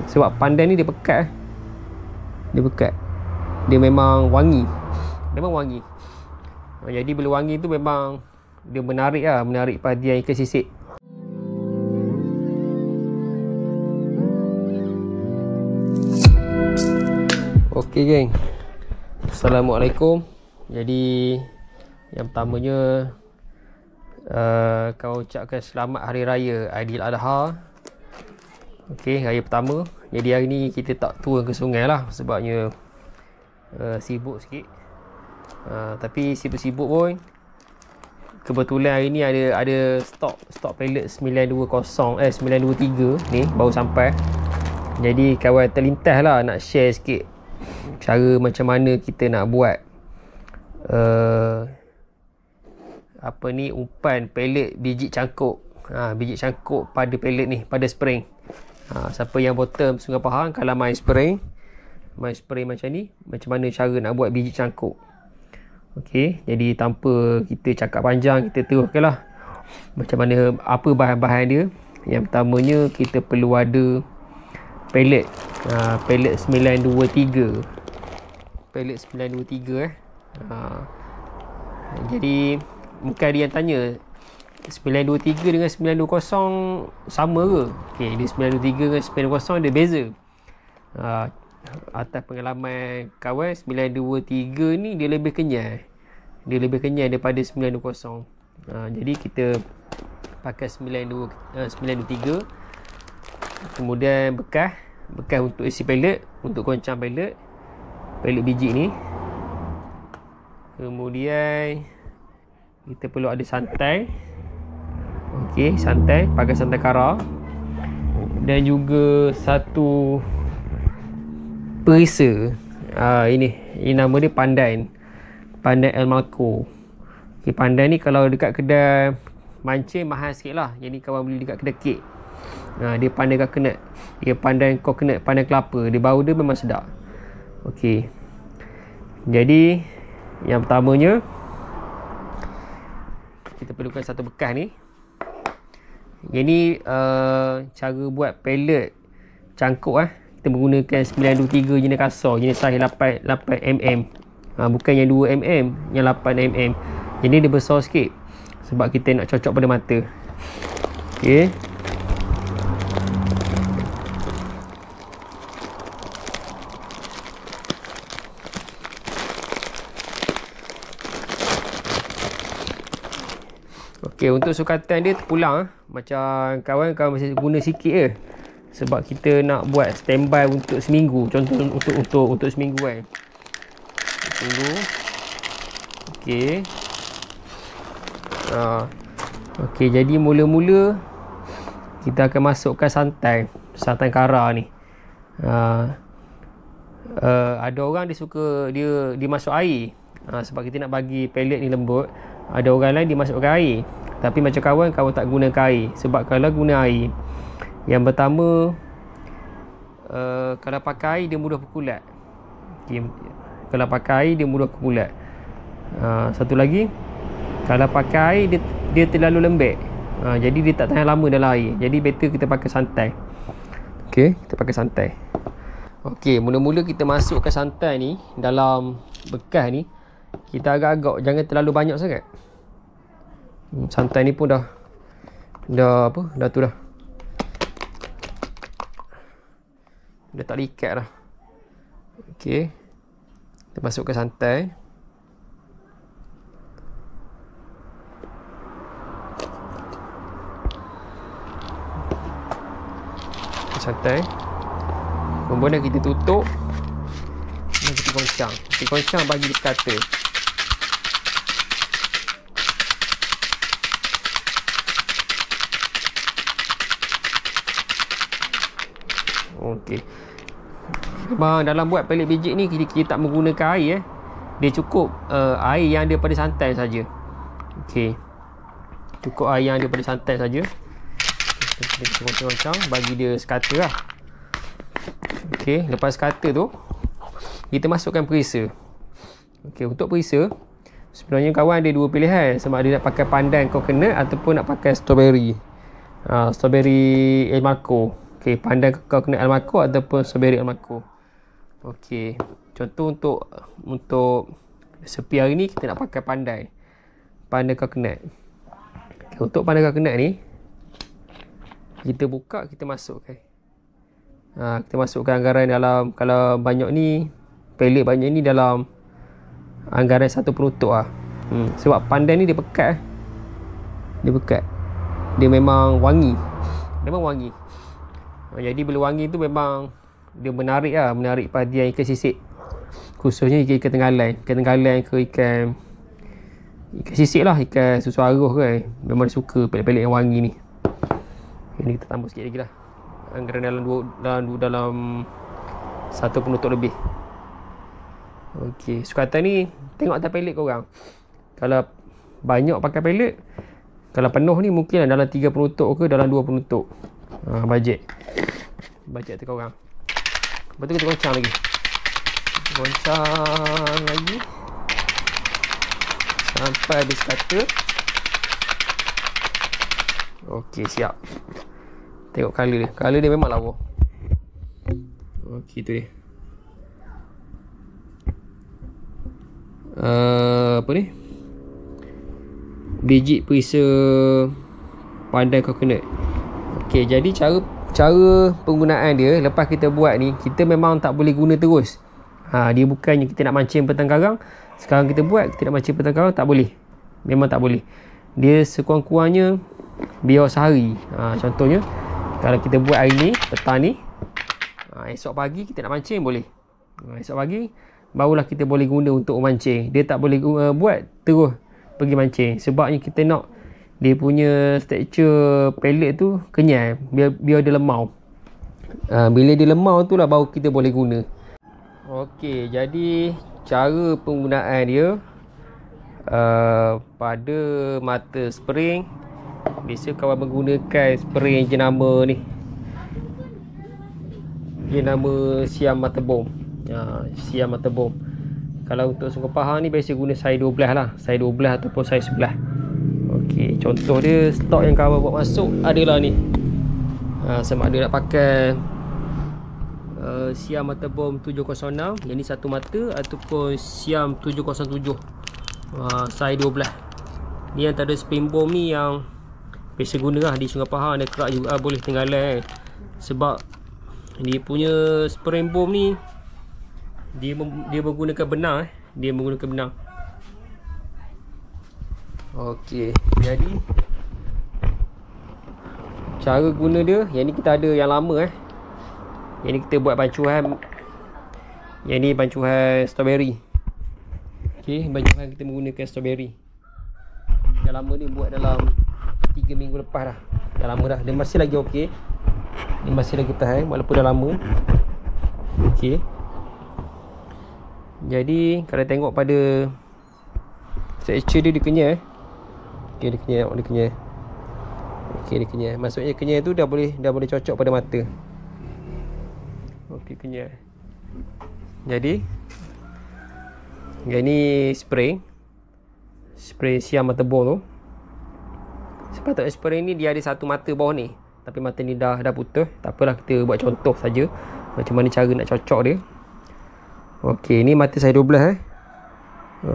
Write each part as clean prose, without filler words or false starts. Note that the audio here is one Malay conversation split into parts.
Sebab pandan ni dia pekat. Dia pekat. Dia memang wangi. Jadi bila wangi tu memang dia menarik lah, menarik perhatian ikan sisik. Okey geng, Assalamualaikum. Jadi yang pertamanya kau ucapkan selamat Hari Raya Aidiladha. Okey, raya pertama. Jadi hari ni kita tak turun ke sungai lah, sebabnya sibuk sikit. Tapi sibuk-sibuk pun, kebetulan hari ni ada stok pellet 923 ni baru sampai. Jadi kawan terlintas lah nak share sikit cara macam mana kita nak buat umpan pellet biji cangkuk. Biji cangkuk pada pellet ni, pada spring. Siapa yang bottom Sungai Pahang, kalau main spring macam ni, macam mana cara nak buat biji cangkuk. Okey, jadi tanpa kita cakap panjang, kita teruskan lah macam mana, apa bahan-bahan dia. Yang pertamanya kita perlu ada pellet, pellet 923. Pellet 923 Jadi mungkin ada yang tanya 923 dengan 920 sama ke? Okey, dia 923 dengan 920 dia beza. Atas pengalaman kawan, 923 ni dia lebih kenyal. Dia lebih kenyal daripada 920. Jadi kita pakai 923. Kemudian bekas untuk isi pellet, untuk goncang pellet biji ni. Kemudian kita perlu ada santai. Okey, santai, pakai santai kara. Dan juga satu perisa. Ini nama dia pandan El Malco. Okey, pandan ni kalau dekat kedai mancing mahal sikit lah. Jadi kawan beli dekat kedai kek. Dia pandan coconut. Dia pandan coconut, pandan kelapa. Dia bau dia memang sedap. Okey. Jadi yang pertamanya kita perlukan satu bekas ni. Ini cara buat pellet cangkuk kita menggunakan 923 jenis kasar, jenis saiz 8mm. Bukan yang 2mm, yang 8mm. Jadi dia besar sikit sebab kita nak cocok pada mata. Okey. Okey, untuk sukatan dia terpulang. Macam kawan masih guna sikit je. Sebab kita nak buat standby untuk seminggu. Contoh untuk seminggu kan. Tunggu. Okey. Okey, jadi mula-mula kita akan masukkan santan kara ni. Ada orang dia suka dia masuk air. Sebab kita nak bagi pellet ni lembut. Ada orang lain dia masukkan air. Tapi macam kawan tak guna air. Sebab kalau guna air, yang pertama, kalau pakai air dia mudah berkulat. Okay. Kalau pakai air dia mudah berkulat. Satu lagi, kalau pakai air dia terlalu lembek. Jadi dia tak tahan lama dalam air. Jadi better kita pakai santai. Okey, kita pakai santai. Okey, mula-mula kita masukkan santai ni dalam bekas ni. Kita agak-agak, jangan terlalu banyak sangat. Santai ni pun dah tu dah. Dah tak likat dah. Okey. Kita masukkan santai. Santai. Kemudian kita tutup. Dan kita goncang. Kita goncang bagi dia kata. Okey. Memang dalam buat pellet biji ni kita tak menggunakan air Dia cukup air yang ada pada santan saja. Okey. Cukup air yang ada pada santan saja. Kita goncang-goncang bagi dia sekata lah. Okey, lepas sekata tu kita masukkan perisa. Okey, untuk perisa sebenarnya kawan ada dua pilihan, sama ada nak pakai pandan coconut ataupun nak pakai strawberry. Strawberry El Marco. Okey, pandan coconut almaco ataupun strawberry almaco. Okey, contoh untuk sepi hari ni kita nak pakai pandan coconut. Okay, untuk pandan coconut ni kita buka, kita masukkan. Kita masukkan anggaran dalam, kalau banyak ni, pelet banyak ni dalam anggaran 1 penutup lah. Sebab pandan ni dia pekat. Dia pekat. Dia memang wangi. Jadi bila wangi tu memang dia menarik lah, menarik perhatian ikan sisik. Khususnya ikan tenggalan. Ikan tenggalan ke ikan sisik lah, ikan susu aruh kan. Memang dia suka pelet-pelet yang wangi ni. Ini kita tambah sikit lagi lah. Anggaran dalam 1 penutup lebih. Okey, sukatan ni tengok atas pelet korang. Kalau banyak pakai pelet, kalau penuh ni mungkin dalam 3 penutup ke dalam 2 penutup. Bajet tu korang. Lepas tu kita goncang lagi. Sampai habis kata. Okey, siap. Tengok color dia. Color dia memang lawa. Okey, tu dia. Apa ni? Biji perisa pandan coconut. Okey, jadi cara penggunaan dia lepas kita buat ni, kita memang tak boleh guna terus. Dia bukannya kita nak mancing petang karang, sekarang kita buat, kita nak mancing petang karang, tak boleh. Memang tak boleh. Dia sekurang-kurangnya biar sehari. Contohnya kalau kita buat hari ni, petang ni, esok pagi kita nak mancing boleh. Esok pagi barulah kita boleh guna untuk mancing. Dia tak boleh buat terus pergi mancing. Sebabnya kita nak dia punya tekstur pelet tu kenyal, biar dia lemau. Bila dia lemau tu lah baru kita boleh guna. Okey, jadi cara penggunaan dia pada mata spring, biasa kawan menggunakan spring jenama ni, jenama siam mata bom. Siam mata bom. Kalau untuk Sungai Pahang ni biasa guna saiz 12 lah, saiz 12 ataupun saiz 11. Okey, contoh dia stok yang kawan buat masuk adalah ni. Sama ada nak pakai siam mata bom 706, yang ni satu mata, ataupun siam 707 saiz 12. Ni antara spring bom ni yang biasa guna lah di Sungai Pahang. Ada kerak juga boleh tenggalan sebab dia punya spring bom ni dia menggunakan benang. Dia menggunakan benang. Okey, jadi cara guna dia, yang ni kita ada yang lama Yang ni kita buat bancuhan. Yang ni bancuhan strawberry. Okey, bancuhan kita menggunakan strawberry. Yang lama ni buat dalam 3 minggu lepas dah. Dah lama dah. Dia masih lagi okey. Dia masih lagi tahan walaupun dah lama. Okey. Jadi kalau tengok pada tekstur dia kenyal. Okey, dia kenyal, dia kenyal. Okey, dia kenyal. Maksudnya kenyal tu dah boleh cocok pada mata. Okey, kenyal. Jadi yang ni spray siam mata bom tu. Sepatutnya spray ni dia ada satu mata bawah ni, tapi mata ni dah putus. Tak apalah, kita buat contoh saja macam mana cara nak cocok dia. Okey, ni mata saiz 12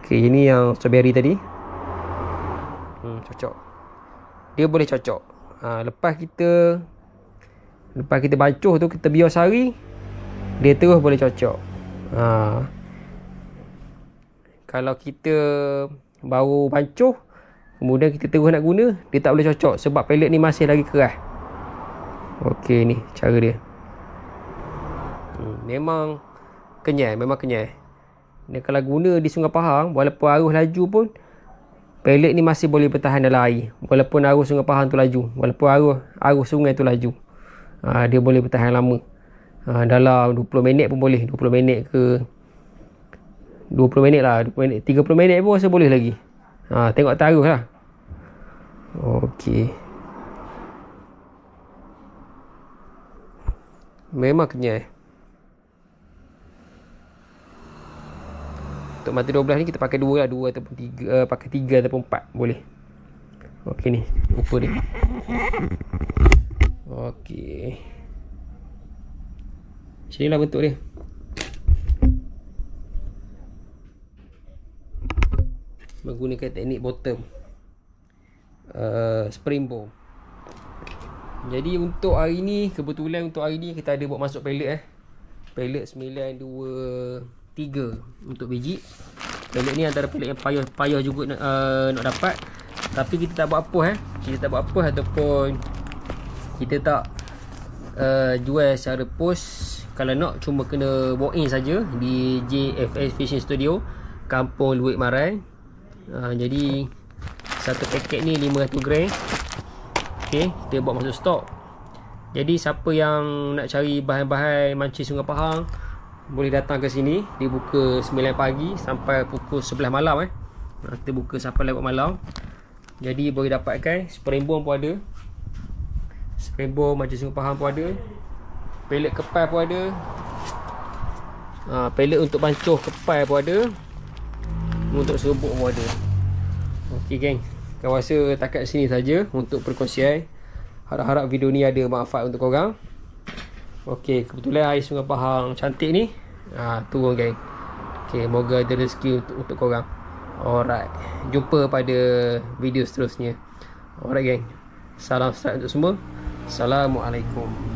Okey, ini yang strawberry tadi. Cocok. Dia boleh cocok. Lepas kita bancuh tu, kita biar sehari, dia terus boleh cocok. Kalau kita baru bancuh kemudian kita terus nak guna, dia tak boleh cocok sebab pelet ni masih lagi keras. Okey, ni cara dia. Memang kenyal, memang kenyal. Dan kalau guna di Sungai Pahang, walaupun arus laju pun, pelet ni masih boleh bertahan dalam air. Walaupun arus Sungai Pahang tu laju, walaupun arus sungai tu laju, dia boleh bertahan lama. Dalam 20 minit pun boleh. 20 minit ke 20 minit lah, 20 minit, 30 minit pun rasa boleh lagi. Tengok atas arus lah. Okey, memang kenyal. Untuk mata 12 ni kita pakai 2 lah, 2 ataupun 3, pakai 3 ataupun 4 boleh. Okey, ni rupa dia. Okey. Macam inilah bentuk dia. Menggunakan teknik bottom springboard. Jadi untuk hari ni, kebetulan untuk hari ni kita ada buat masuk pellet pellet 923 untuk biji. Pellet ni antara pellet yang payah juga nak dapat. Tapi kita tak buat apa kita tak buat apa ataupun kita tak jual secara post. Kalau nak cuma kena walk in saja di JFS Fishing Studio, Kampung Luit Marai. Jadi satu paket ni 500 gram. Okey, kita buat masuk stok. Jadi siapa yang nak cari bahan-bahan mancing Sungai Pahang, boleh datang ke sini. Dia buka 9 pagi sampai pukul 11 malam kita buka sampai lewat malam. Jadi boleh dapatkan springboard pun ada. Springboard mancing Sungai Pahang pun ada. Pellet kepai pun ada. Pellet untuk bancuh kepai pun ada. Untuk serbuk pun ada. Okey geng, saya rasa takat sini saja untuk perkongsian. Harap-harap video ni ada manfaat untuk korang. Okey, kebetulan air Sungai Pahang cantik ni. Turun geng. Okey, moga ada rezeki untuk korang. Alright, jumpa pada video seterusnya. Alright geng, salam sejahtera untuk semua. Assalamualaikum.